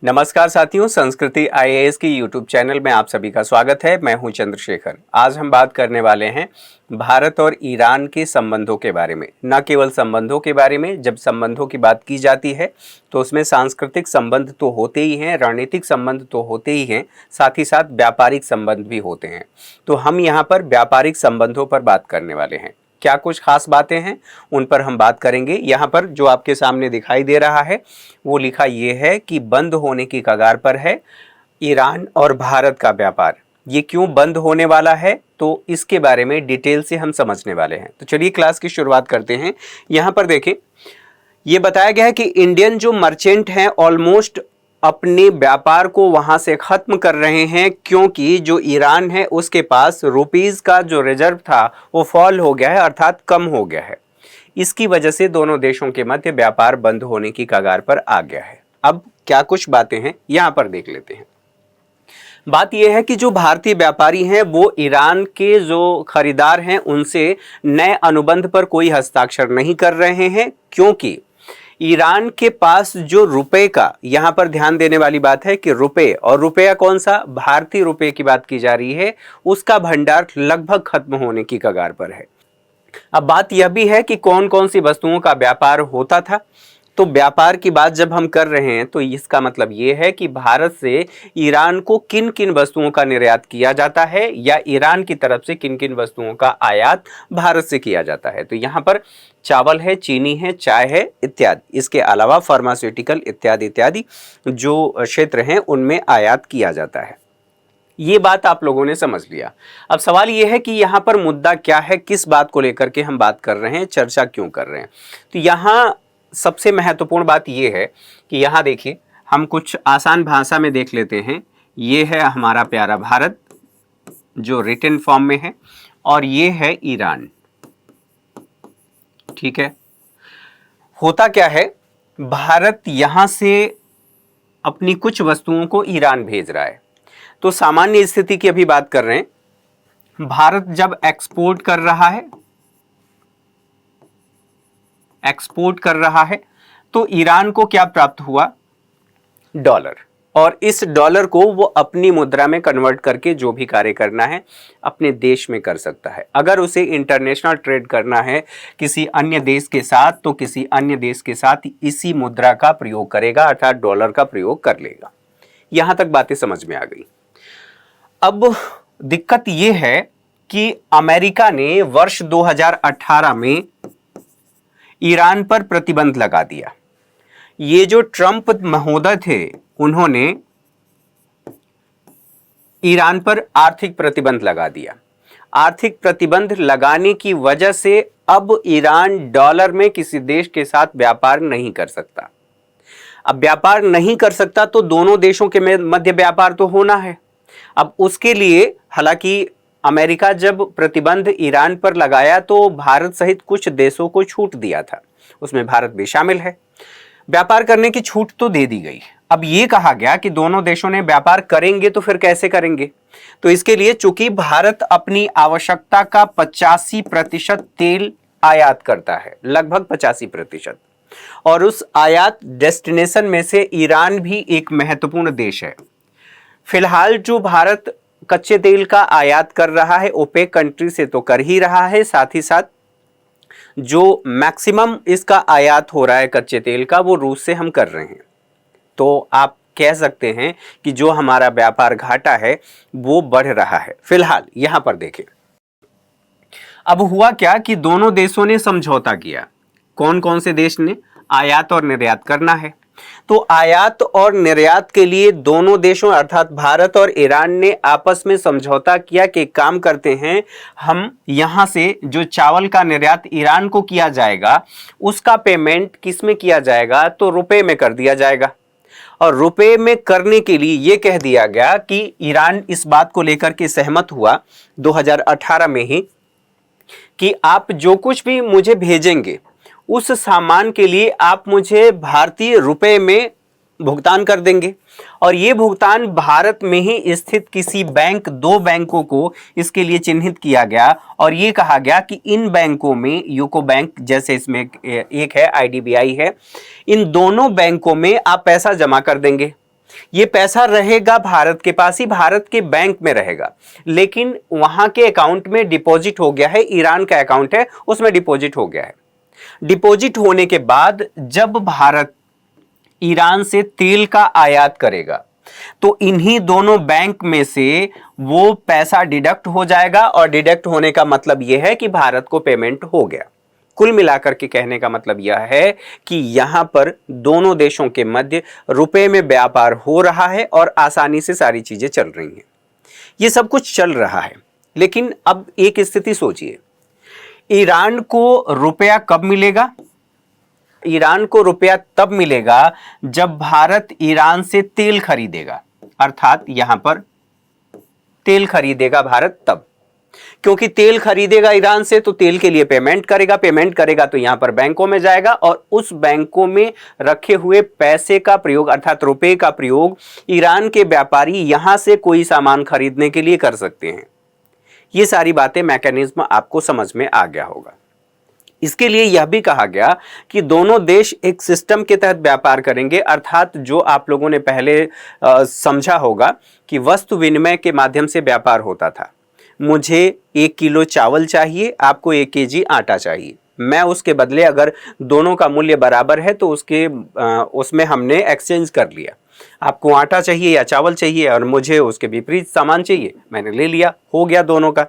नमस्कार साथियों, संस्कृति आईएएस की यूट्यूब चैनल में आप सभी का स्वागत है। मैं हूं चंद्रशेखर। आज हम बात करने वाले हैं भारत और ईरान के संबंधों के बारे में। न केवल संबंधों के बारे में, जब संबंधों की बात की जाती है तो उसमें सांस्कृतिक संबंध तो होते ही हैं, रणनीतिक संबंध तो होते ही हैं, साथ ही साथ व्यापारिक संबंध भी होते हैं। तो हम यहाँ पर व्यापारिक संबंधों पर बात करने वाले हैं। क्या कुछ खास बातें हैं, उन पर हम बात करेंगे। यहाँ पर जो आपके सामने दिखाई दे रहा है वो लिखा ये है कि बंद होने की कगार पर है ईरान और भारत का व्यापार। ये क्यों बंद होने वाला है, तो इसके बारे में डिटेल से हम समझने वाले हैं। तो चलिए क्लास की शुरुआत करते हैं। यहाँ पर देखें, ये बताया गया है कि इंडियन जो मर्चेंट हैं ऑलमोस्ट अपने व्यापार को वहां से खत्म कर रहे हैं, क्योंकि जो ईरान है उसके पास रुपीस का जो रिजर्व था वो फॉल हो गया है, अर्थात कम हो गया है। इसकी वजह से दोनों देशों के मध्य व्यापार बंद होने की कगार पर आ गया है। अब क्या कुछ बातें हैं यहां पर देख लेते हैं। बात यह है कि जो भारतीय व्यापारी हैं वो ईरान के जो खरीदार हैं उनसे नए अनुबंध पर कोई हस्ताक्षर नहीं कर रहे हैं, क्योंकि ईरान के पास जो रुपए का, यहां पर ध्यान देने वाली बात है कि रुपए, और रुपया कौन सा, भारतीय रुपए की बात की जा रही है, उसका भंडार लगभग खत्म होने की कगार पर है। अब बात यह भी है कि कौन कौन सी वस्तुओं का व्यापार होता था। तो व्यापार की बात जब हम कर रहे हैं तो इसका मतलब ये है कि भारत से ईरान को किन किन वस्तुओं का निर्यात किया जाता है, या ईरान की तरफ से किन किन वस्तुओं का आयात भारत से किया जाता है। तो यहाँ पर चावल है, चीनी है, चाय है इत्यादि। इसके अलावा फार्मास्यूटिकल इत्यादि इत्यादि जो क्षेत्र हैं उनमें आयात किया जाता है। ये बात आप लोगों ने समझ लिया। अब सवाल ये है कि यहाँ पर मुद्दा क्या है, किस बात को लेकर के हम बात कर रहे हैं, चर्चा क्यों कर रहे हैं। तो यहाँ सबसे महत्वपूर्ण बात ये है कि यहाँ देखिए, हम कुछ आसान भाषा में देख लेते हैं। ये है हमारा प्यारा भारत जो रिटन फॉर्म में है, और ये है ईरान। ठीक है, होता क्या है, भारत यहाँ से अपनी कुछ वस्तुओं को ईरान भेज रहा है। तो सामान्य स्थिति की अभी बात कर रहे हैं। भारत जब एक्सपोर्ट कर रहा है तो ईरान को क्या प्राप्त हुआ, डॉलर। और इस डॉलर को वो अपनी मुद्रा में कन्वर्ट करके जो भी कार्य करना है अपने देश में कर सकता है। अगर उसे इंटरनेशनल ट्रेड करना है किसी अन्य देश के साथ, तो किसी अन्य देश के साथ इसी मुद्रा का प्रयोग करेगा, अर्थात डॉलर का प्रयोग कर लेगा। यहां तक बातें समझ में आ गई। अब दिक्कत यह है कि अमेरिका ने वर्ष 2018 में ईरान पर प्रतिबंध लगा दिया। ये जो ट्रंप महोदय थे उन्होंने ईरान पर आर्थिक प्रतिबंध लगा दिया। आर्थिक प्रतिबंध लगाने की वजह से अब ईरान डॉलर में किसी देश के साथ व्यापार नहीं कर सकता। अब व्यापार नहीं कर सकता तो दोनों देशों के मध्य व्यापार तो होना है। अब उसके लिए, हालांकि अमेरिका जब प्रतिबंध ईरान पर लगाया तो भारत सहित कुछ देशों को छूट दिया था, उसमें भारत भी शामिल है। व्यापार करने की छूट तो दे दी गई। अब ये कहा गया कि दोनों देशों ने व्यापार करेंगे, तो फिर कैसे करेंगे। तो इसके लिए चूंकि भारत अपनी आवश्यकता का 85% तेल आयात करता है, लगभग 85%, और उस आयात डेस्टिनेशन में से ईरान भी एक महत्वपूर्ण देश है। फिलहाल जो भारत कच्चे तेल का आयात कर रहा है ओपेक कंट्री से तो कर ही रहा है, साथ ही साथ जो मैक्सिमम इसका आयात हो रहा है कच्चे तेल का वो रूस से हम कर रहे हैं। तो आप कह सकते हैं कि जो हमारा व्यापार घाटा है वो बढ़ रहा है। फिलहाल यहां पर देखें, अब हुआ क्या कि दोनों देशों ने समझौता किया। कौन कौन से देश ने, आयात और निर्यात करना है। तो आयात और निर्यात के लिए दोनों देशों अर्थात भारत और ईरान ने आपस में समझौता किया कि काम करते हैं, हम यहां से जो चावल का निर्यात ईरान को किया जाएगा उसका पेमेंट किस में किया जाएगा, तो रुपए में कर दिया जाएगा। और रुपए में करने के लिए यह कह दिया गया कि ईरान इस बात को लेकर के सहमत हुआ 2018 में ही कि आप जो कुछ भी मुझे भेजेंगे उस सामान के लिए आप मुझे भारतीय रुपए में भुगतान कर देंगे। और ये भुगतान भारत में ही स्थित किसी बैंक, 2 बैंकों को इसके लिए चिन्हित किया गया और ये कहा गया कि इन बैंकों में, यूको बैंक जैसे इसमें एक है, आईडीबीआई है, इन दोनों बैंकों में आप पैसा जमा कर देंगे ये पैसा रहेगा भारत के पास ही, भारत के बैंक में रहेगा, लेकिन वहां के अकाउंट में डिपॉजिट हो गया है, ईरान का अकाउंट है उसमें डिपॉजिट हो गया है। डिपॉजिट होने के बाद जब भारत ईरान से तेल का आयात करेगा तो इन्हीं दोनों बैंक में से वो पैसा डिडक्ट हो जाएगा, और डिडक्ट होने का मतलब यह है कि भारत को पेमेंट हो गया। कुल मिलाकर के कहने का मतलब यह है कि यहां पर दोनों देशों के मध्य रुपए में व्यापार हो रहा है और आसानी से सारी चीजें चल रही हैं। ये सब कुछ चल रहा है, लेकिन अब एक स्थिति सोचिए, ईरान को रुपया कब मिलेगा? ईरान को रुपया तब मिलेगा जब भारत ईरान से तेल खरीदेगा, अर्थात यहां पर तेल खरीदेगा भारत तब, क्योंकि तेल खरीदेगा ईरान से तो तेल के लिए पेमेंट करेगा तो यहां पर बैंकों में जाएगा, और उस बैंकों में रखे हुए पैसे का प्रयोग अर्थात रुपए का प्रयोग ईरान के व्यापारी यहां से कोई सामान खरीदने के लिए कर सकते हैं। ये सारी बातें, मैकेनिज्म आपको समझ में आ गया होगा। इसके लिए यह भी कहा गया कि दोनों देश एक सिस्टम के तहत व्यापार करेंगे, अर्थात जो आप लोगों ने पहले समझा होगा कि वस्तु विनिमय के माध्यम से व्यापार होता था। मुझे 1 किलो चावल चाहिए, आपको 1 केजी आटा चाहिए, मैं उसके बदले अगर दोनों का मूल्य बराबर है तो उसमें हमने एक्सचेंज कर लिया। आपको आटा चाहिए या चावल चाहिए और मुझे उसके विपरीत सामान चाहिए, मैंने ले लिया, हो गया दोनों का।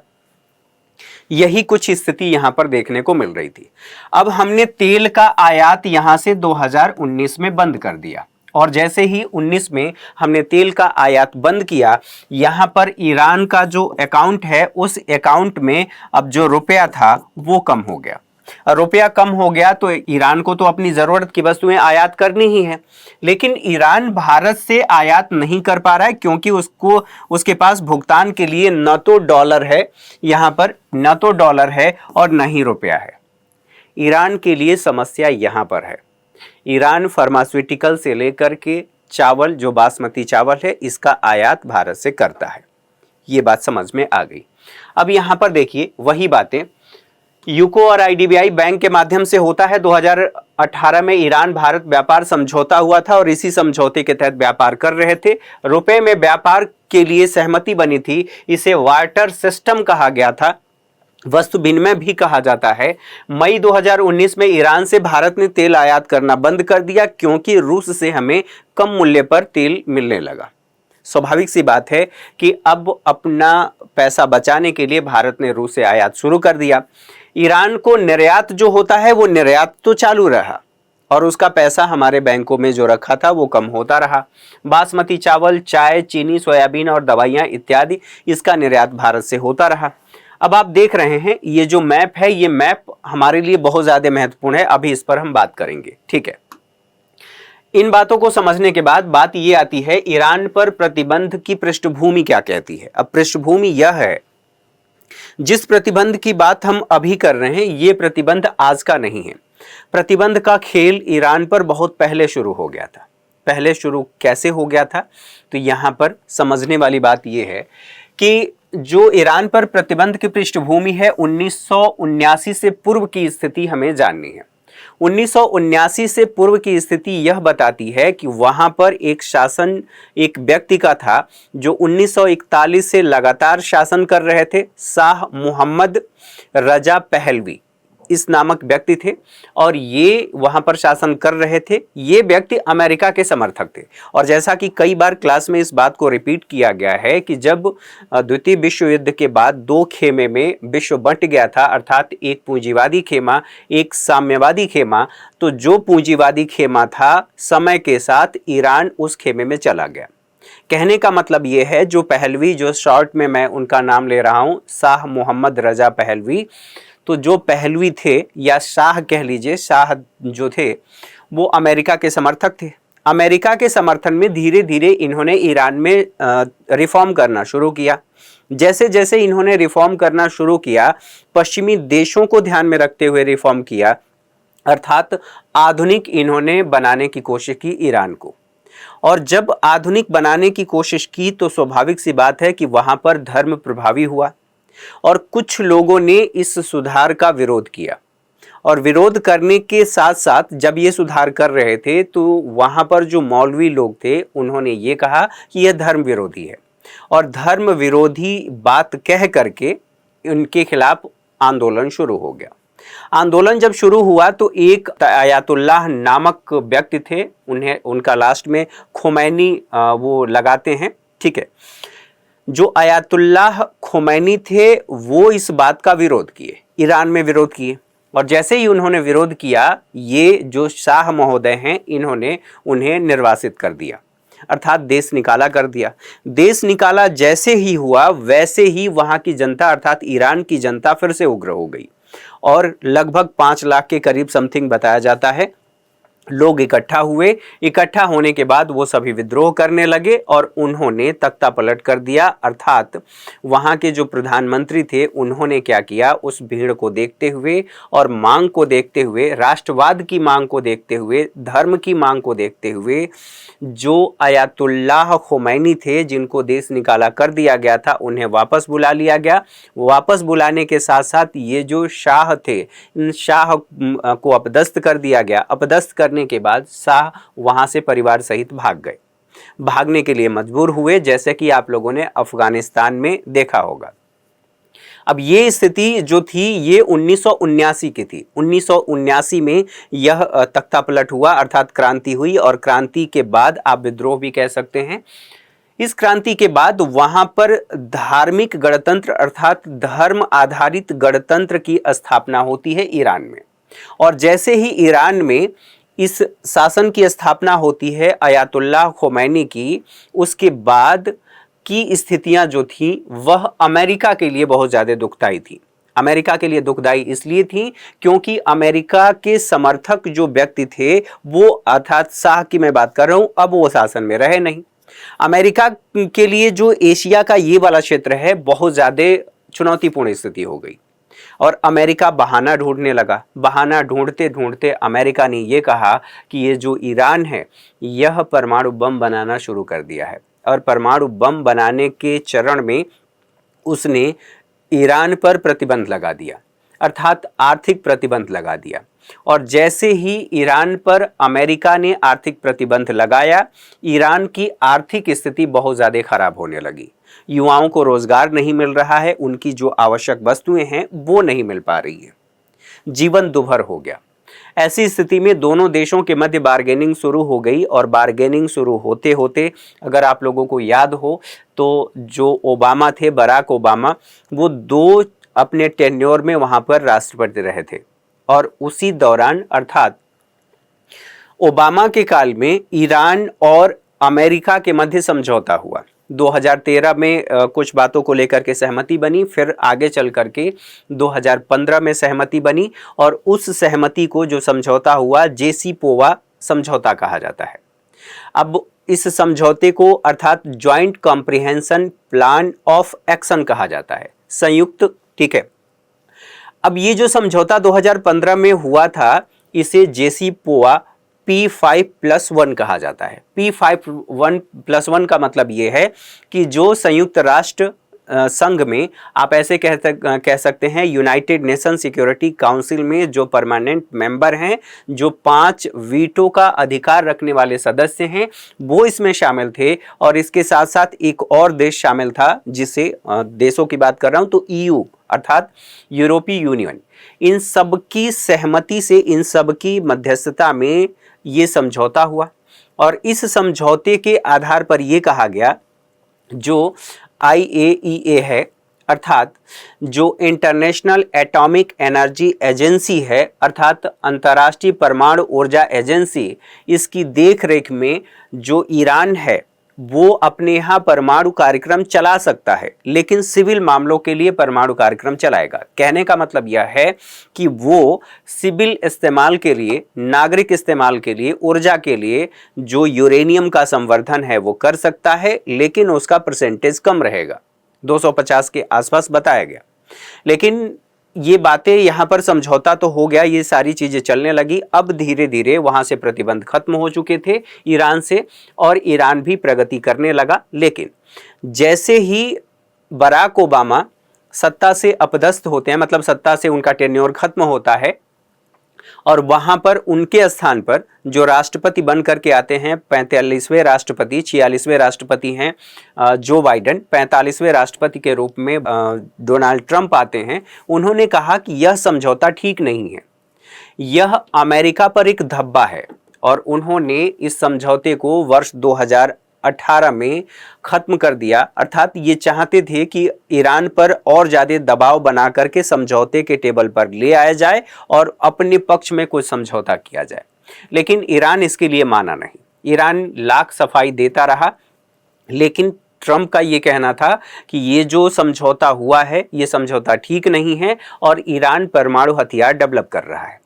यही कुछ स्थिति यहां पर देखने को मिल रही थी। अब हमने तेल का आयात यहां से 2019 में बंद कर दिया, और जैसे ही 19 में हमने तेल का आयात बंद किया, यहां पर ईरान का जो अकाउंट है उस अकाउंट में अब जो रुपया था वो कम हो गया। रुपया कम हो गया तो ईरान को तो अपनी जरूरत की वस्तुएं आयात करनी ही है, लेकिन ईरान भारत से आयात नहीं कर पा रहा है, क्योंकि उसके पास भुगतान के लिए न तो डॉलर है, यहां पर न तो डॉलर है और न ही रुपया है। ईरान के लिए समस्या यहां पर है। ईरान फार्मास्यूटिकल से लेकर के चावल, जो बासमती चावल है, इसका आयात भारत से करता है। ये बात समझ में आ गई। अब यहां पर देखिए वही बातें यूको और आईडीबीआई बैंक के माध्यम से होता है। 2018 में ईरान भारत व्यापार समझौता हुआ था और इसी समझौते के तहत व्यापार कर रहे थे। रुपए में व्यापार के लिए सहमति बनी थी। इसे वार्टर सिस्टम कहा गया था, वस्तु विनिमय भी कहा जाता है। मई 2019 में ईरान से भारत ने तेल आयात करना बंद कर दिया, क्योंकि रूस से हमें कम मूल्य पर तेल मिलने लगा। स्वाभाविक सी बात है कि अब अपना पैसा बचाने के लिए भारत ने रूस से आयात शुरू कर दिया। ईरान को निर्यात जो होता है वो निर्यात तो चालू रहा, और उसका पैसा हमारे बैंकों में जो रखा था वो कम होता रहा। बासमती चावल, चाय, चीनी, सोयाबीन और दवाइयाँ इत्यादि, इसका निर्यात भारत से होता रहा। अब आप देख रहे हैं ये जो मैप है, ये मैप हमारे लिए बहुत ज़्यादा महत्वपूर्ण है। अभी इस पर हम बात करेंगे, ठीक है। इन बातों को समझने के बाद बात ये आती है, ईरान पर प्रतिबंध की पृष्ठभूमि क्या कहती है। अब पृष्ठभूमि यह है, जिस प्रतिबंध की बात हम अभी कर रहे हैं ये प्रतिबंध आज का नहीं है। प्रतिबंध का खेल ईरान पर बहुत पहले शुरू हो गया था। पहले शुरू कैसे हो गया था, तो यहाँ पर समझने वाली बात यह है कि जो ईरान पर प्रतिबंध की पृष्ठभूमि है, 1979 से पूर्व की स्थिति हमें जाननी है। 1979 से पूर्व की स्थिति यह बताती है कि वहां पर एक शासन एक व्यक्ति का था जो 1941 से लगातार शासन कर रहे थे। शाह मोहम्मद रजा पहलवी इस नामक व्यक्ति थे, और ये वहां पर शासन कर रहे थे। ये व्यक्ति अमेरिका के समर्थक थे, और जैसा कि कई बार क्लास में इस बात को रिपीट किया गया है कि जब द्वितीय विश्व युद्ध के बाद दो खेमे में विश्व बंट गया था, अर्थात एक पूंजीवादी खेमा, एक साम्यवादी खेमा, तो जो पूंजीवादी खेमा था समय के साथ ईरान उस खेमे में चला गया। कहने का मतलब ये है, जो पहलवी, जो शॉर्ट में मैं उनका नाम ले रहा हूँ, शाह मोहम्मद रजा पहलवी, तो जो पहलवी थे या शाह कह लीजिए, शाह जो थे वो अमेरिका के समर्थक थे। अमेरिका के समर्थन में धीरे धीरे इन्होंने ईरान में रिफॉर्म करना शुरू किया। जैसे जैसे इन्होंने रिफॉर्म करना शुरू किया, पश्चिमी देशों को ध्यान में रखते हुए रिफॉर्म किया, अर्थात आधुनिक इन्होंने बनाने की कोशिश की ईरान को। और जब आधुनिक बनाने की कोशिश की तो स्वाभाविक सी बात है कि वहाँ पर धर्म प्रभावी हुआ, और कुछ लोगों ने इस सुधार का विरोध किया, और विरोध करने के साथ साथ जब ये सुधार कर रहे थे तो वहाँ पर जो मौलवी लोग थे उन्होंने ये कहा कि यह धर्म विरोधी है, और धर्म विरोधी बात कह करके उनके खिलाफ आंदोलन शुरू हो गया। आंदोलन जब शुरू हुआ तो एक आयतुल्लाह नामक व्यक्ति थे, उन्हें उनका लास्ट में खुमैनी वो लगाते हैं, ठीक है। जो आयतुल्लाह खुमैनी थे वो इस बात का विरोध किए, ईरान में विरोध किए, और जैसे ही उन्होंने विरोध किया, ये जो शाह महोदय हैं इन्होंने उन्हें निर्वासित कर दिया, अर्थात देश निकाला कर दिया। देश निकाला जैसे ही हुआ वैसे ही वहां की जनता अर्थात ईरान की जनता फिर से उग्र हो गई, और लगभग 5 लाख के करीब समथिंग बताया जाता है लोग इकट्ठा हुए। इकट्ठा होने के बाद वो सभी विद्रोह करने लगे और उन्होंने तख्ता पलट कर दिया, अर्थात वहाँ के जो प्रधानमंत्री थे उन्होंने क्या किया, उस भीड़ को देखते हुए और मांग को देखते हुए, राष्ट्रवाद की मांग को देखते हुए, धर्म की मांग को देखते हुए, जो आयतुल्लाह खुमैनी थे जिनको देश निकाला कर दिया गया था उन्हें वापस बुला लिया गया। वापस बुलाने के साथ साथ ये जो शाह थे, इन शाह को अपदस्थ कर दिया गया। अपदस्थ करने के बाद शाह वहां से परिवार सहित भाग गए, भागने के लिए मजबूर हुए, जैसे कि आप लोगों ने अफगानिस्तान में देखा होगा। अब ये स्थिति जो थी ये 1979 की थी। 1979 में यह तख्ता पलट हुआ, अर्थात क्रांति हुई, और क्रांति के बाद आप विद्रोह भी कह सकते हैं। इस क्रांति के बाद वहां पर धार्मिक गणतंत्र अर्थात धर्म आधारित गणतंत्र की स्थापना होती है ईरान में, और जैसे ही ईरान में इस शासन की स्थापना होती है आयतुल्लाह खुमैनी की, उसके बाद की स्थितियां जो थी वह अमेरिका के लिए बहुत ज़्यादा दुखदाई थी। अमेरिका के लिए दुखदाई इसलिए थी क्योंकि अमेरिका के समर्थक जो व्यक्ति थे वो, अर्थात शाह की मैं बात कर रहा हूं, अब वो शासन में रहे नहीं। अमेरिका के लिए जो एशिया का ये वाला क्षेत्र है बहुत ज़्यादा चुनौतीपूर्ण स्थिति हो गई, और अमेरिका बहाना ढूंढने लगा। बहाना ढूंढते ढूंढते अमेरिका ने ये कहा कि ये जो ईरान है यह परमाणु बम बनाना शुरू कर दिया है, और परमाणु बम बनाने के चरण में उसने ईरान पर प्रतिबंध लगा दिया, अर्थात आर्थिक प्रतिबंध लगा दिया। और जैसे ही ईरान पर अमेरिका ने आर्थिक प्रतिबंध लगाया, ईरान की आर्थिक स्थिति बहुत ज़्यादा खराब होने लगी। युवाओं को रोजगार नहीं मिल रहा है, उनकी जो आवश्यक वस्तुएं हैं वो नहीं मिल पा रही है, जीवन दुभर हो गया। ऐसी स्थिति में दोनों देशों के मध्य बार्गेनिंग शुरू हो गई, और बार्गेनिंग शुरू होते होते अगर आप लोगों को याद हो तो जो ओबामा थे, बराक ओबामा, वो 2 अपने टेन्योर में वहां पर राष्ट्रपति रहे थे, और उसी दौरान अर्थात ओबामा के काल में ईरान और अमेरिका के मध्य समझौता हुआ। 2013 में कुछ बातों को लेकर के सहमति बनी, फिर आगे चल करके 2015 में सहमति बनी, और उस सहमति को जो समझौता हुआ JCPOA समझौता कहा जाता है। अब इस समझौते को अर्थात joint comprehension plan of action कहा जाता है, संयुक्त, ठीक है। अब ये जो समझौता 2015 में हुआ था इसे JCPOA P5+1 कहा जाता है। P5+1 का मतलब ये है कि जो संयुक्त राष्ट्र संघ में आप ऐसे कह सकते हैं यूनाइटेड नेशन सिक्योरिटी काउंसिल में जो परमानेंट मेंबर हैं, जो 5 वीटो का अधिकार रखने वाले सदस्य हैं, वो इसमें शामिल थे। और इसके साथ साथ एक और देश शामिल था, जिसे देशों की बात कर रहा हूं तो EU अर्थात यूरोपीय यूनियन। इन सब की सहमति से, इन सब की मध्यस्थता में ये समझौता हुआ, और इस समझौते के आधार पर ये कहा गया जो IAEA है, अर्थात जो इंटरनेशनल एटॉमिक एनर्जी एजेंसी है, अर्थात अंतर्राष्ट्रीय परमाणु ऊर्जा एजेंसी, इसकी देखरेख में जो ईरान है वो अपने यहाँ परमाणु कार्यक्रम चला सकता है, लेकिन सिविल मामलों के लिए परमाणु कार्यक्रम चलाएगा। कहने का मतलब यह है कि वो सिविल इस्तेमाल के लिए, नागरिक इस्तेमाल के लिए, ऊर्जा के लिए जो यूरेनियम का संवर्धन है वो कर सकता है, लेकिन उसका परसेंटेज कम रहेगा, 250 के आसपास बताया गया। लेकिन ये बातें यहाँ पर समझौता तो हो गया, ये सारी चीज़ें चलने लगी। अब धीरे धीरे वहाँ से प्रतिबंध खत्म हो चुके थे ईरान से, और ईरान भी प्रगति करने लगा। लेकिन जैसे ही बराक ओबामा सत्ता से अपदस्थ होते हैं, मतलब सत्ता से उनका टेन्योर खत्म होता है, और वहां पर उनके स्थान पर जो राष्ट्रपति बन करके आते हैं, 45वें राष्ट्रपति, 46वें राष्ट्रपति हैं जो बाइडेन, 45वें राष्ट्रपति के रूप में डोनाल्ड ट्रंप आते हैं। उन्होंने कहा कि यह समझौता ठीक नहीं है, यह अमेरिका पर एक धब्बा है, और उन्होंने इस समझौते को वर्ष 2018 में खत्म कर दिया। अर्थात ये चाहते थे कि ईरान पर और ज़्यादा दबाव बना करके समझौते के टेबल पर ले आया जाए और अपने पक्ष में कुछ समझौता किया जाए, लेकिन ईरान इसके लिए माना नहीं। ईरान लाख सफाई देता रहा, लेकिन ट्रंप का ये कहना था कि ये जो समझौता हुआ है ये समझौता ठीक नहीं है और ईरान परमाणु हथियार डेवलप कर रहा है।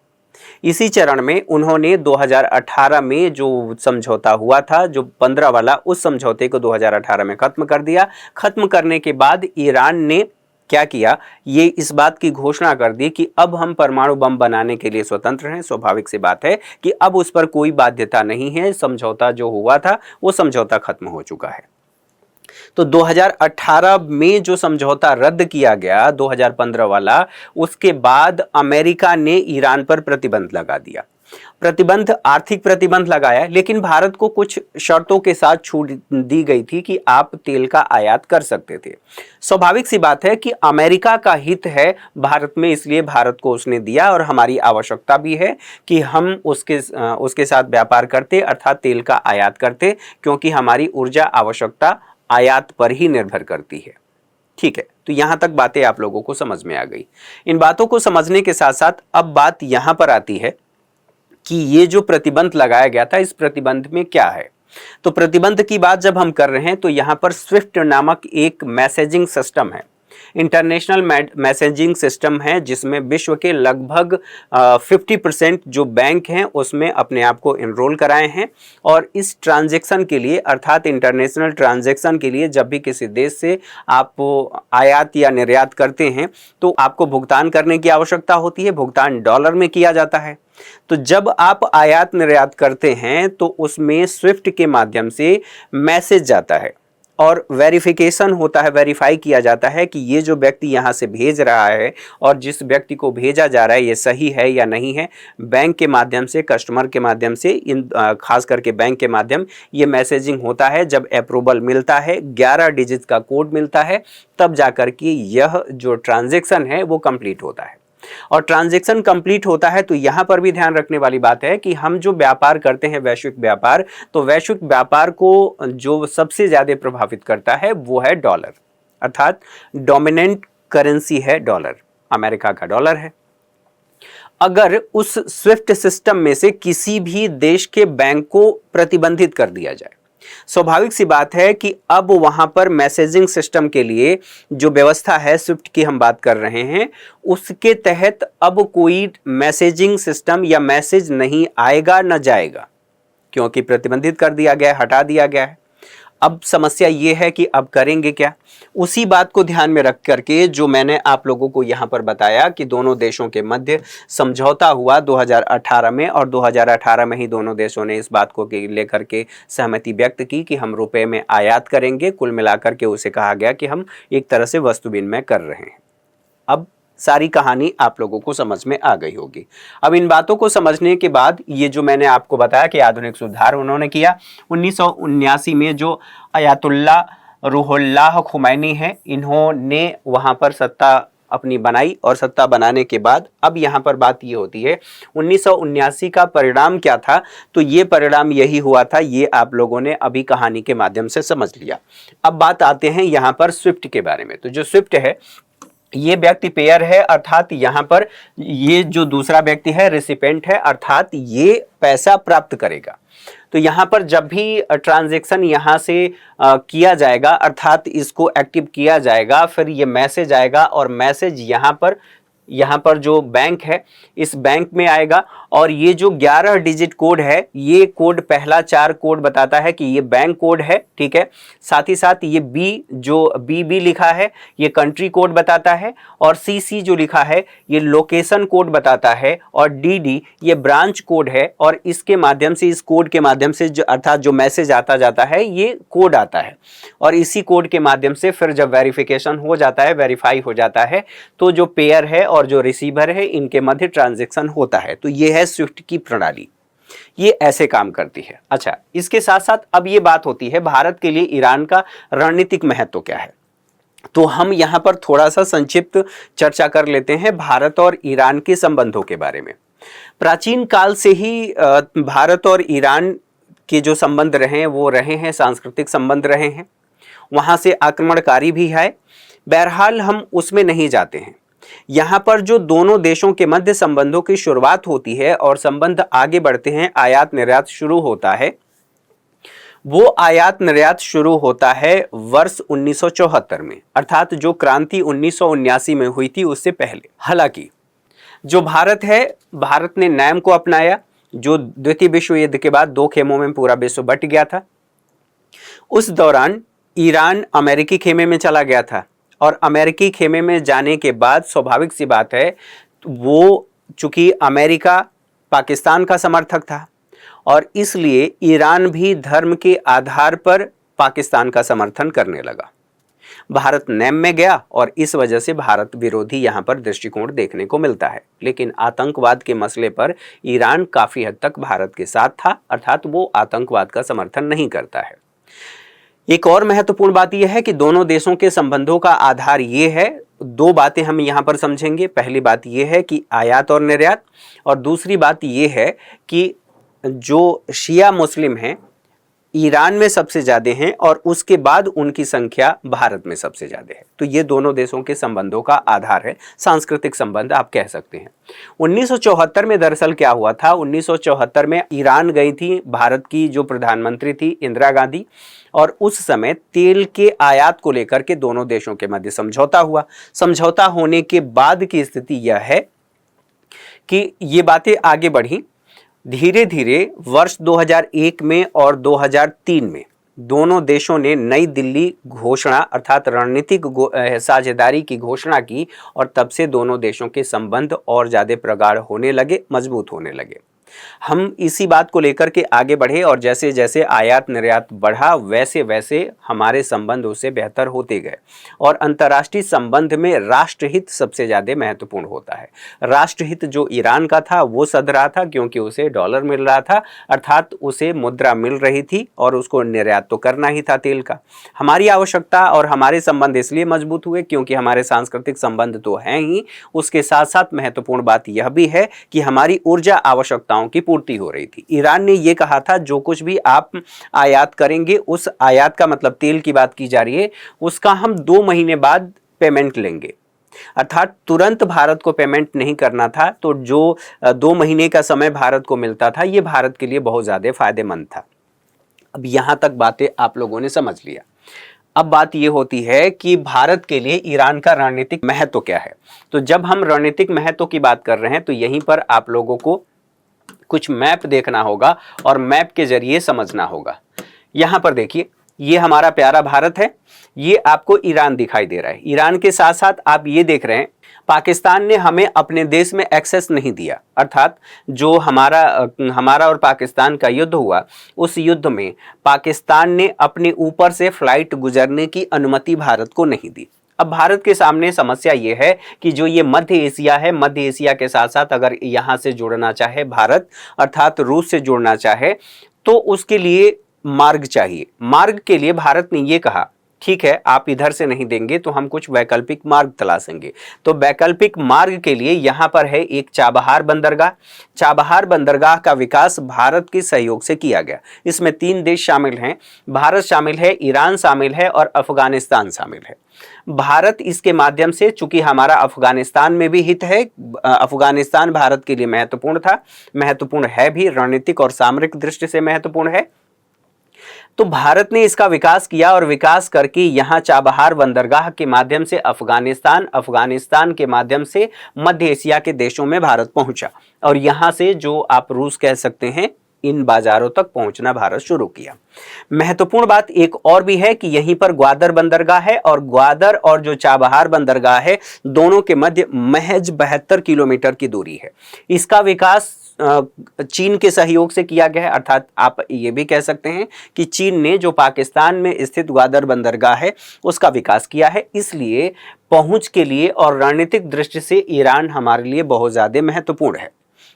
इसी चरण में उन्होंने 2018 में जो समझौता हुआ था, जो 15 वाला, उस समझौते को 2018 में खत्म कर दिया। खत्म करने के बाद ईरान ने क्या किया, ये इस बात की घोषणा कर दी कि अब हम परमाणु बम बनाने के लिए स्वतंत्र हैं। स्वाभाविक सी बात है कि अब उस पर कोई बाध्यता नहीं है, समझौता जो हुआ था वो समझौता खत्म हो चुका है। तो 2018 में जो समझौता रद्द किया गया 2015 वाला, उसके बाद अमेरिका ने ईरान पर प्रतिबंध लगा दिया। प्रतिबंध, आर्थिक प्रतिबंध लगाया, लेकिन भारत को कुछ शर्तों के साथ छूट दी गई थी कि आप तेल का आयात कर सकते थे। स्वाभाविक सी बात है कि अमेरिका का हित है भारत में, इसलिए भारत को उसने दिया, और हमारी आवश्यकता भी है कि हम उसके साथ व्यापार करते, अर्थात तेल का आयात करते, क्योंकि हमारी ऊर्जा आवश्यकता आयात पर ही निर्भर करती है। ठीक है, तो यहां तक बातें आप लोगों को समझ में आ गई। इन बातों को समझने के साथ साथ अब बात यहां पर आती है कि ये जो प्रतिबंध लगाया गया था, इस प्रतिबंध में क्या है। तो प्रतिबंध की बात जब हम कर रहे हैं तो यहां पर स्विफ्ट नामक एक मैसेजिंग सिस्टम है, इंटरनेशनल मैसेजिंग सिस्टम है, जिसमें विश्व के लगभग 50% जो बैंक हैं उसमें अपने आप को इनरोल कराए हैं। और इस ट्रांजैक्शन के लिए, अर्थात इंटरनेशनल ट्रांजैक्शन के लिए, जब भी किसी देश से आप आयात या निर्यात करते हैं तो आपको भुगतान करने की आवश्यकता होती है। भुगतान डॉलर में किया जाता है। तो जब आप आयात निर्यात करते हैं तो उसमें स्विफ्ट के माध्यम से मैसेज जाता है और वेरिफिकेशन होता है, वेरीफाई किया जाता है कि ये जो व्यक्ति यहाँ से भेज रहा है और जिस व्यक्ति को भेजा जा रहा है ये सही है या नहीं है। बैंक के माध्यम से, कस्टमर के माध्यम से, इन खास करके बैंक के माध्यम ये मैसेजिंग होता है। जब अप्रूवल मिलता है, 11 डिजिट का कोड मिलता है, तब जाकर के यह जो ट्रांजैक्शन है वो कंप्लीट होता है। और ट्रांजैक्शन कंप्लीट होता है तो यहां पर भी ध्यान रखने वाली बात है कि हम जो व्यापार करते हैं, वैश्विक व्यापार, तो वैश्विक व्यापार को जो सबसे ज्यादा प्रभावित करता है वो है डॉलर, अर्थात डोमिनेंट करेंसी है डॉलर, अमेरिका का डॉलर है। अगर उस स्विफ्ट सिस्टम में से किसी भी देश के बैंक को प्रतिबंधित कर दिया जाए, स्वाभाविक सी बात है कि अब वहां पर मैसेजिंग सिस्टम के लिए जो व्यवस्था है, स्विफ्ट की हम बात कर रहे हैं, उसके तहत अब कोई मैसेजिंग सिस्टम या मैसेज नहीं आएगा न जाएगा, क्योंकि प्रतिबंधित कर दिया गया है, हटा दिया गया है। अब समस्या ये है कि अब करेंगे क्या। उसी बात को ध्यान में रख करके जो मैंने आप लोगों को यहाँ पर बताया कि दोनों देशों के मध्य समझौता हुआ 2018 में, और 2018 में ही दोनों देशों ने इस बात को लेकर के सहमति व्यक्त की कि हम रुपए में आयात करेंगे। कुल मिलाकर के उसे कहा गया कि हम एक तरह से वस्तु विनिमय कर रहे हैं। अब सारी कहानी आप लोगों को समझ में आ गई होगी। अब इन बातों को समझने के बाद ये जो मैंने आपको बताया कि आधुनिक सुधार उन्होंने किया 1979 में, जो अयातुल्ला रूहुल्लाह खुमैनी है, इन्होंने वहाँ पर सत्ता अपनी बनाई, और सत्ता बनाने के बाद अब यहाँ पर बात ये होती है 1979 का परिणाम क्या था। तो ये परिणाम यही हुआ था, ये आप लोगों ने अभी कहानी के माध्यम से समझ लिया। अब बात आते हैं यहाँ पर स्विफ्ट के बारे में। तो जो स्विफ्ट है ये व्यक्ति पेयर है, अर्थात यहाँ पर ये जो दूसरा व्यक्ति है रिसिपेंट है, अर्थात ये पैसा प्राप्त करेगा। तो यहाँ पर जब भी ट्रांजैक्शन यहाँ से किया जाएगा, अर्थात इसको एक्टिव किया जाएगा, फिर ये मैसेज आएगा और मैसेज यहाँ पर जो बैंक है इस बैंक में आएगा, और ये जो 11 डिजिट कोड है, ये कोड पहला 4 कोड बताता है कि ये बैंक कोड है, ठीक है। साथ ही साथ ये बी, जो बी लिखा है, ये कंट्री कोड बताता है, और सी जो लिखा है ये लोकेशन कोड बताता है, और डी ये ब्रांच कोड है। और इसके माध्यम से, इस कोड के माध्यम से जो अर्थात जो मैसेज आता जाता है ये कोड आता है, और इसी कोड के माध्यम से फिर जब वेरिफिकेशन हो जाता है, वेरीफाई हो जाता है, तो जो पेयर है और और जो रिसीवर है इनके मध्य ट्रांजैक्शन होता है। तो ये है स्विफ्ट की प्रणाली, ये ऐसे काम करती है। अच्छा, इसके साथ साथ अब ये बात होती है भारत के लिए ईरान का रणनीतिक महत्व क्या है। तो हम यहां पर थोड़ा सा संक्षिप्त चर्चा कर लेते हैं भारत और ईरान के संबंधों के बारे में। प्राचीन काल से ही भारत और ईरान के जो संबंध रहे हैं वो रहे हैं सांस्कृतिक संबंध रहे हैं, वहां से आक्रमणकारी भी है। बहरहाल हम उसमें नहीं जाते हैं। यहाँ पर जो दोनों देशों के मध्य संबंधों की शुरुआत होती है और संबंध आगे बढ़ते हैं, आयात निर्यात शुरू होता है, वो आयात निर्यात शुरू होता है वर्ष 1974 में, अर्थात जो क्रांति 1979 में हुई थी उससे पहले। हालांकि जो भारत है, भारत ने नैम को अपनाया, जो द्वितीय विश्व युद्ध के बाद दो खेमों में पूरा विश्व बट गया था। उस दौरान ईरान अमेरिकी खेमे में चला गया था और अमेरिकी खेमे में जाने के बाद स्वाभाविक सी बात है, वो चूंकि अमेरिका पाकिस्तान का समर्थक था और इसलिए ईरान भी धर्म के आधार पर पाकिस्तान का समर्थन करने लगा। भारत नेम में गया और इस वजह से भारत विरोधी यहाँ पर दृष्टिकोण देखने को मिलता है। लेकिन आतंकवाद के मसले पर ईरान काफी हद तक भारत के साथ था, अर्थात वो आतंकवाद का समर्थन नहीं करता है। एक और महत्वपूर्ण बात यह है कि दोनों देशों के संबंधों का आधार ये है, दो बातें हम यहाँ पर समझेंगे। पहली बात यह है कि आयात और निर्यात, और दूसरी बात यह है कि जो शिया मुस्लिम हैं ईरान में सबसे ज़्यादा हैं और उसके बाद उनकी संख्या भारत में सबसे ज़्यादा है। तो ये दोनों देशों के संबंधों का आधार है, सांस्कृतिक संबंध आप कह सकते हैं। 1974 में दरअसल क्या हुआ था, 1974 में ईरान गई थी भारत की जो प्रधानमंत्री थी इंदिरा गांधी, और उस समय तेल के आयात को लेकर के दोनों देशों के मध्य समझौता हुआ। समझौता होने के बाद की स्थिति यह है कि ये बातें आगे बढ़ी। धीरे धीरे वर्ष 2001 में और 2003 में दोनों देशों ने नई दिल्ली घोषणा अर्थात रणनीतिक साझेदारी की घोषणा की और तब से दोनों देशों के संबंध और ज़्यादा प्रगाढ़ होने लगे, मजबूत होने लगे। हम इसी बात को लेकर के आगे बढ़े और जैसे जैसे आयात निर्यात बढ़ा वैसे वैसे हमारे संबंध उससे बेहतर होते गए। और अंतर्राष्ट्रीय संबंध में राष्ट्रहित सबसे ज़्यादा महत्वपूर्ण होता है। राष्ट्रहित जो ईरान का था वो सध रहा था क्योंकि उसे डॉलर मिल रहा था, अर्थात उसे मुद्रा मिल रही थी और उसको निर्यात तो करना ही था तेल का। हमारी आवश्यकता और हमारे संबंध इसलिए मजबूत हुए क्योंकि हमारे सांस्कृतिक संबंध तो हैं ही, उसके साथ साथ महत्वपूर्ण बात यह भी है कि हमारी ऊर्जा आवश्यकताओं की पूर्ति हो रही थी। ईरान ने यह कहा था जो कुछ भी आप आयात करेंगे, उस आयात का मतलब तेल की बात की जा रही है, उसका हम 2 महीने बाद पेमेंट लेंगे, अर्थात तुरंत भारत को पेमेंट नहीं करना था। तो जो 2 महीने का समय भारत को मिलता था ये भारत के लिए बहुत ज्यादा फायदेमंद था। अब यहां तक बातें आप लोगों ने समझ लिया। अब बात यह होती है कि भारत के लिए ईरान का रणनीतिक महत्व क्या है। तो जब हम रणनीतिक महत्व की बात कर रहे हैं तो यहीं पर आप लोगों को कुछ मैप देखना होगा और मैप के जरिए समझना होगा। यहां पर देखिए, ये हमारा प्यारा भारत है, ये आपको ईरान दिखाई दे रहा है। ईरान के साथ साथ आप ये देख रहे हैं पाकिस्तान ने हमें अपने देश में एक्सेस नहीं दिया, अर्थात जो हमारा और पाकिस्तान का युद्ध हुआ उस युद्ध में पाकिस्तान ने अपने ऊपर से फ्लाइट गुजरने की अनुमति भारत को नहीं दी। अब भारत के सामने समस्या ये है कि जो ये मध्य एशिया है, मध्य एशिया के साथ साथ अगर यहाँ से जुड़ना चाहे भारत, अर्थात रूस से जुड़ना चाहे, तो उसके लिए मार्ग चाहिए। मार्ग के लिए भारत ने ये कहा ठीक है आप इधर से नहीं देंगे तो हम कुछ वैकल्पिक मार्ग तलाशेंगे। तो वैकल्पिक मार्ग के लिए यहाँ पर है एक चाबहार बंदरगाह। चाबहार बंदरगाह का विकास भारत के सहयोग से किया गया। इसमें 3 देश शामिल हैं, भारत शामिल है, ईरान शामिल है और अफगानिस्तान शामिल है। भारत इसके माध्यम से, चूंकि हमारा अफगानिस्तान में भी हित है, अफगानिस्तान भारत के लिए महत्वपूर्ण था, महत्वपूर्ण है भी, रणनीतिक और सामरिक दृष्टि से महत्वपूर्ण है, तो भारत ने इसका विकास किया और विकास करके यहाँ चाबहार बंदरगाह के माध्यम से अफगानिस्तान के माध्यम से मध्य एशिया के देशों में भारत पहुंचा और यहाँ से जो आप रूस कह सकते हैं इन बाजारों तक पहुंचना भारत शुरू किया। महत्वपूर्ण बात एक और भी है कि यहीं पर ग्वादर बंदरगाह है और ग्वादर और जो चाबहार बंदरगाह है दोनों के मध्य महज 72 किलोमीटर की दूरी है। इसका विकास चीन के सहयोग से किया गया है, अर्थात आप ये भी कह सकते हैं कि चीन ने जो पाकिस्तान में स्थित ग्वादर बंदरगाह है उसका विकास किया है। इसलिए पहुंच के लिए और रणनीतिक दृष्टि से ईरान हमारे लिए बहुत ज़्यादा महत्वपूर्ण है।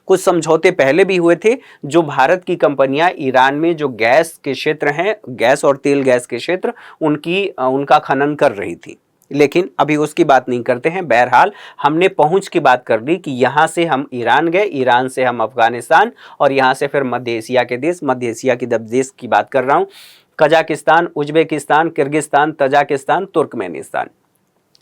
कुछ समझौते पहले भी हुए थे, जो भारत की कंपनियां ईरान में जो गैस के क्षेत्र हैं, गैस और तेल गैस के क्षेत्र, उनका खनन कर रही थी, लेकिन अभी उसकी बात नहीं करते हैं। बहरहाल हमने पहुंच की बात कर ली कि यहाँ से हम ईरान गए, ईरान से हम अफगानिस्तान, और यहाँ से फिर मध्य एशिया के देश, मध्य एशिया की देश की बात कर रहा हूँ, Kazakhstan, Uzbekistan, Kyrgyzstan, Tajikistan, Turkmenistan.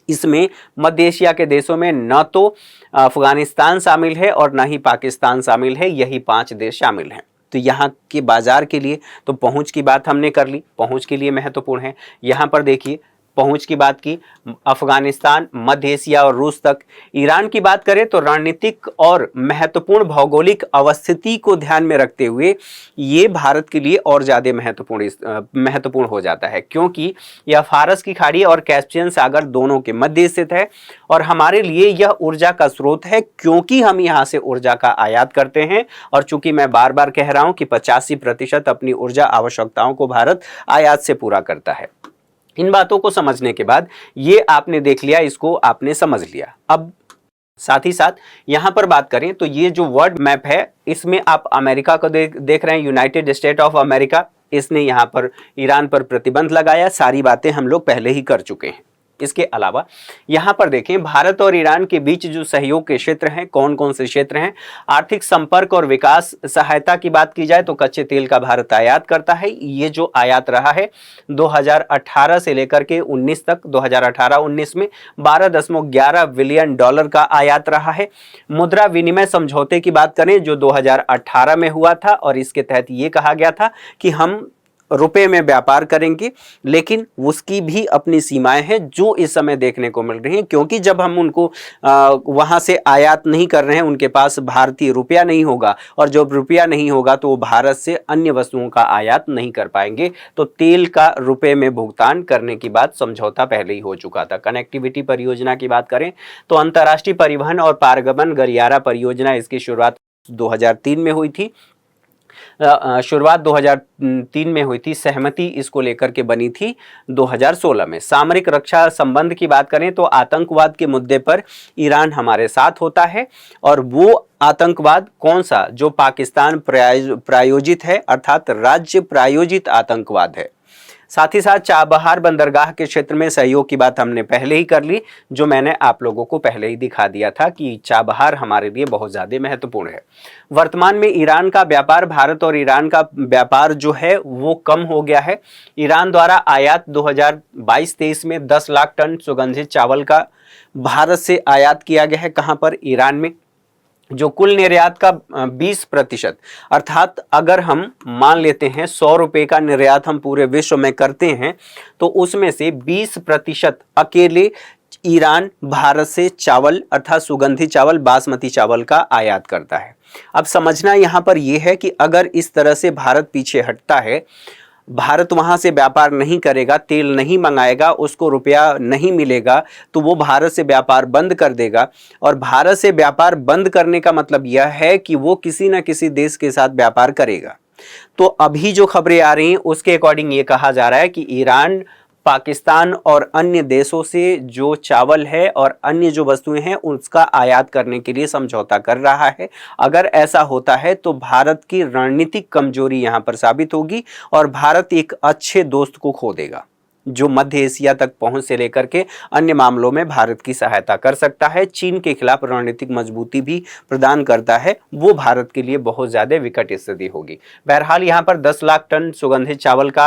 इसमें मध्य एशिया के देशों में न तो अफगानिस्तान शामिल है और न ही पाकिस्तान शामिल है, यही 5 देश शामिल हैं। तो यहाँ के बाजार के लिए तो पहुँच की बात हमने कर ली, पहुँच के लिए महत्वपूर्ण है। यहाँ पर देखिए पहुंच की बात की, अफगानिस्तान, मध्य एशिया और रूस तक। ईरान की बात करें तो रणनीतिक और महत्वपूर्ण भौगोलिक अवस्थिति को ध्यान में रखते हुए ये भारत के लिए और ज़्यादा महत्वपूर्ण हो जाता है, क्योंकि यह फारस की खाड़ी और कैस्पियन सागर दोनों के मध्य स्थित है और हमारे लिए यह ऊर्जा का स्रोत है, क्योंकि हम यहाँ से ऊर्जा का आयात करते हैं। और चूंकि मैं बार बार कह रहा हूँ कि 85% अपनी ऊर्जा आवश्यकताओं को भारत आयात से पूरा करता है। इन बातों को समझने के बाद ये आपने देख लिया, इसको आपने समझ लिया। अब साथ ही साथ यहाँ पर बात करें तो ये जो वर्ल्ड मैप है इसमें आप अमेरिका को देख रहे हैं, यूनाइटेड स्टेट ऑफ अमेरिका। इसने यहाँ पर ईरान पर प्रतिबंध लगाया, सारी बातें हम लोग पहले ही कर चुके हैं। इसके अलावा यहाँ पर देखें भारत और ईरान के बीच जो सहयोग के क्षेत्र हैं, कौन कौन से क्षेत्र हैं। आर्थिक संपर्क और विकास सहायता की बात की जाए तो कच्चे तेल का भारत आयात करता है। ये जो आयात रहा है 2018 से लेकर के 19 तक, 2018-19 में $12.11 बिलियन का आयात रहा है। मुद्रा विनिमय समझौते की बात करें जो 2018 में हुआ था, और इसके तहत ये कहा गया था कि हम रुपए में व्यापार करेंगे, लेकिन उसकी भी अपनी सीमाएं हैं जो इस समय देखने को मिल रही हैं, क्योंकि जब हम उनको वहां से आयात नहीं कर रहे हैं, उनके पास भारतीय रुपया नहीं होगा, और जब रुपया नहीं होगा तो वो भारत से अन्य वस्तुओं का आयात नहीं कर पाएंगे। तो तेल का रुपए में भुगतान करने की बात समझौता पहले ही हो चुका था। कनेक्टिविटी परियोजना की बात करें तो अंतर्राष्ट्रीय परिवहन और पारगमन गलियारा परियोजना, इसकी शुरुआत 2003 में हुई थी। शुरुआत 2003 में हुई थी, सहमति इसको लेकर के बनी थी 2016 में। सामरिक रक्षा संबंध की बात करें तो आतंकवाद के मुद्दे पर ईरान हमारे साथ होता है, और वो आतंकवाद कौन सा, जो पाकिस्तान प्रायोजित है, अर्थात राज्य प्रायोजित आतंकवाद है। साथ ही साथ चाबहार बंदरगाह के क्षेत्र में सहयोग की बात हमने पहले ही कर ली, जो मैंने आप लोगों को पहले ही दिखा दिया था कि चाबहार हमारे लिए बहुत ज़्यादा महत्वपूर्ण है। वर्तमान में ईरान का व्यापार, भारत और ईरान का व्यापार जो है वो कम हो गया है। ईरान द्वारा आयात 2022-23 में 10 लाख टन सुगंधित चावल का भारत से आयात किया गया है। कहाँ पर? ईरान में। जो कुल निर्यात का 20%, अर्थात अगर हम मान लेते हैं 100 रुपये का निर्यात हम पूरे विश्व में करते हैं, तो उसमें से 20% अकेले ईरान भारत से चावल, अर्थात सुगंधित चावल, बासमती चावल का आयात करता है। अब समझना यहाँ पर यह है कि अगर इस तरह से भारत पीछे हटता है, भारत वहाँ से व्यापार नहीं करेगा, तेल नहीं मंगाएगा, उसको रुपया नहीं मिलेगा, तो वो भारत से व्यापार बंद कर देगा। और भारत से व्यापार बंद करने का मतलब यह है कि वो किसी न किसी देश के साथ व्यापार करेगा। तो अभी जो खबरें आ रही हैं उसके अकॉर्डिंग ये कहा जा रहा है कि ईरान पाकिस्तान और अन्य देशों से जो चावल है और अन्य जो वस्तुएं हैं उसका आयात करने के लिए समझौता कर रहा है। अगर ऐसा होता है तो भारत की रणनीतिक कमजोरी यहां पर साबित होगी और भारत एक अच्छे दोस्त को खो देगा, जो मध्य एशिया तक पहुंच से लेकर के अन्य मामलों में भारत की सहायता कर सकता है, चीन के खिलाफ रणनीतिक मजबूती भी प्रदान करता है। वो भारत के लिए बहुत ज़्यादा विकट स्थिति होगी। बहरहाल यहाँ पर 10 लाख टन सुगंधित चावल का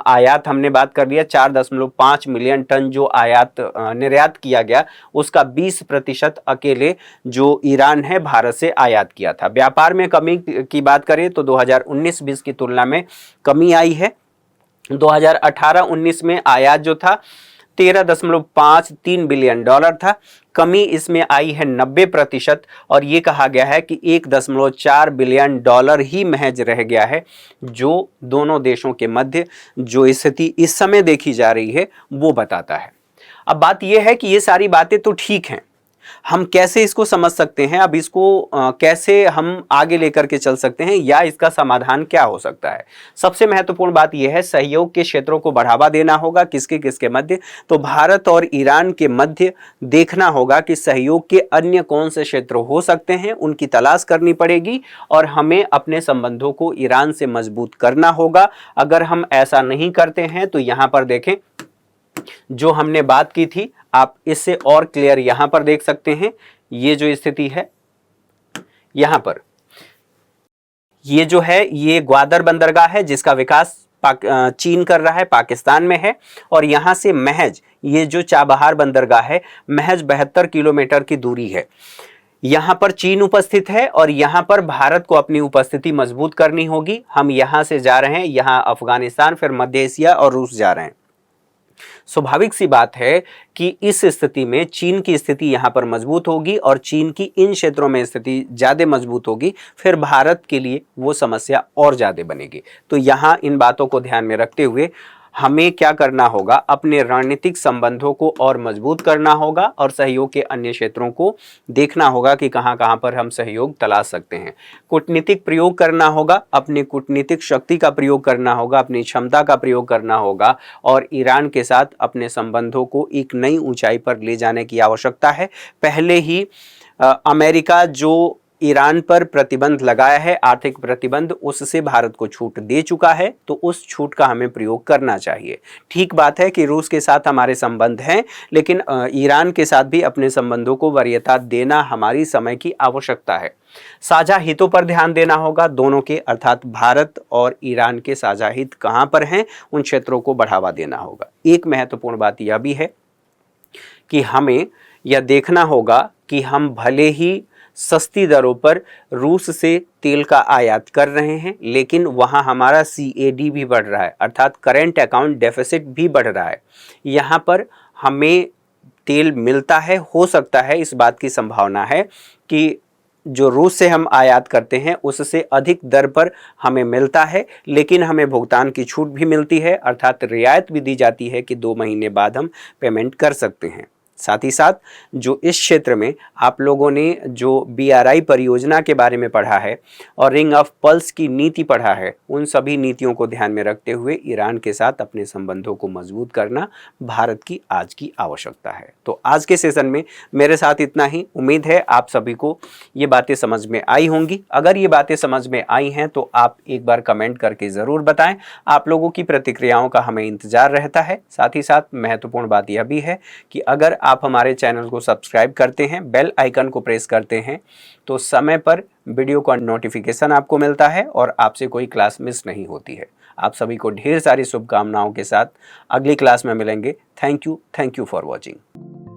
आयात हमने बात कर लिया। 4.5 मिलियन टन जो आयात निर्यात किया गया उसका 20% अकेले जो ईरान है भारत से आयात किया था। व्यापार में कमी की बात करें तो 2019-20 की तुलना में कमी आई है। 2018-19 में आयात जो था 13.53 बिलियन डॉलर था, कमी इसमें आई है 90%, और ये कहा गया है कि 1.4 बिलियन डॉलर ही महज रह गया है, जो दोनों देशों के मध्य जो स्थिति इस समय देखी जा रही है वो बताता है। अब बात यह है कि ये सारी बातें तो ठीक हैं, हम कैसे इसको समझ सकते हैं, अब इसको कैसे हम आगे लेकर के चल सकते हैं या इसका समाधान क्या हो सकता है। सबसे महत्वपूर्ण बात यह है सहयोग के क्षेत्रों को बढ़ावा देना होगा। किसके किसके मध्य? तो भारत और ईरान के मध्य देखना होगा कि सहयोग के अन्य कौन से क्षेत्र हो सकते हैं, उनकी तलाश करनी पड़ेगी और हमें अपने संबंधों को ईरान से मजबूत करना होगा। अगर हम ऐसा नहीं करते हैं तो यहां पर देखें, जो हमने बात की थी आप इससे और क्लियर यहां पर देख सकते हैं। ये जो स्थिति है यहां पर, ये जो है ये ग्वादर बंदरगाह है जिसका विकास चीन कर रहा है, पाकिस्तान में है। और यहां से महज ये जो चाबहार बंदरगाह है महज 72 किलोमीटर की दूरी है। यहां पर चीन उपस्थित है और यहां पर भारत को अपनी उपस्थिति मजबूत करनी होगी। हम यहां से जा रहे हैं, यहां अफगानिस्तान, फिर मध्य एशिया और रूस जा रहे हैं। स्वाभाविक सी बात है कि इस स्थिति में चीन की स्थिति यहां पर मजबूत होगी और चीन की इन क्षेत्रों में स्थिति ज्यादा मजबूत होगी, फिर भारत के लिए वो समस्या और ज्यादा बनेगी। तो यहां इन बातों को ध्यान में रखते हुए हमें क्या करना होगा, अपने रणनीतिक संबंधों को और मजबूत करना होगा और सहयोग के अन्य क्षेत्रों को देखना होगा कि कहां कहां पर हम सहयोग तलाश सकते हैं। कूटनीतिक प्रयोग करना होगा, अपनी कूटनीतिक शक्ति का प्रयोग करना होगा, अपनी क्षमता का प्रयोग करना होगा और ईरान के साथ अपने संबंधों को एक नई ऊंचाई पर ले जाने की आवश्यकता है। पहले ही अमेरिका जो ईरान पर प्रतिबंध लगाया है, आर्थिक प्रतिबंध, उससे भारत को छूट दे चुका है, तो उस छूट का हमें प्रयोग करना चाहिए। ठीक बात है कि रूस के साथ हमारे संबंध हैं, लेकिन ईरान के साथ भी अपने संबंधों को वरीयता देना हमारी समय की आवश्यकता है। साझा हितों पर ध्यान देना होगा दोनों के, अर्थात भारत और ईरान के साझा हित कहां पर हैं, उन क्षेत्रों को बढ़ावा देना होगा। एक महत्वपूर्ण बात यह भी है कि हमें यह देखना होगा कि हम भले ही सस्ती दरों पर रूस से तेल का आयात कर रहे हैं, लेकिन वहां हमारा CAD भी बढ़ रहा है, अर्थात करेंट अकाउंट डेफिसिट भी बढ़ रहा है। यहां पर हमें तेल मिलता है, हो सकता है इस बात की संभावना है कि जो रूस से हम आयात करते हैं उससे अधिक दर पर हमें मिलता है, लेकिन हमें भुगतान की छूट भी मिलती है, अर्थात रियायत भी दी जाती है कि 2 महीने बाद हम पेमेंट कर सकते हैं। साथ ही साथ जो इस क्षेत्र में आप लोगों ने जो BRI परियोजना के बारे में पढ़ा है और रिंग ऑफ पर्ल्स की नीति पढ़ा है, उन सभी नीतियों को ध्यान में रखते हुए ईरान के साथ अपने संबंधों को मजबूत करना भारत की आज की आवश्यकता है। तो आज के सेशन में मेरे साथ इतना ही। उम्मीद है आप सभी को ये बातें समझ में आई होंगी। अगर ये बातें समझ में आई हैं तो आप एक बार कमेंट करके ज़रूर बताएं। आप लोगों की प्रतिक्रियाओं का हमें इंतजार रहता है। साथ ही साथ महत्वपूर्ण बात यह भी है कि अगर आप हमारे चैनल को सब्सक्राइब करते हैं, बेल आइकन को प्रेस करते हैं, तो समय पर वीडियो का नोटिफिकेशन आपको मिलता है और आपसे कोई क्लास मिस नहीं होती है। आप सभी को ढेर सारी शुभकामनाओं के साथ अगली क्लास में मिलेंगे। Thank you for watching.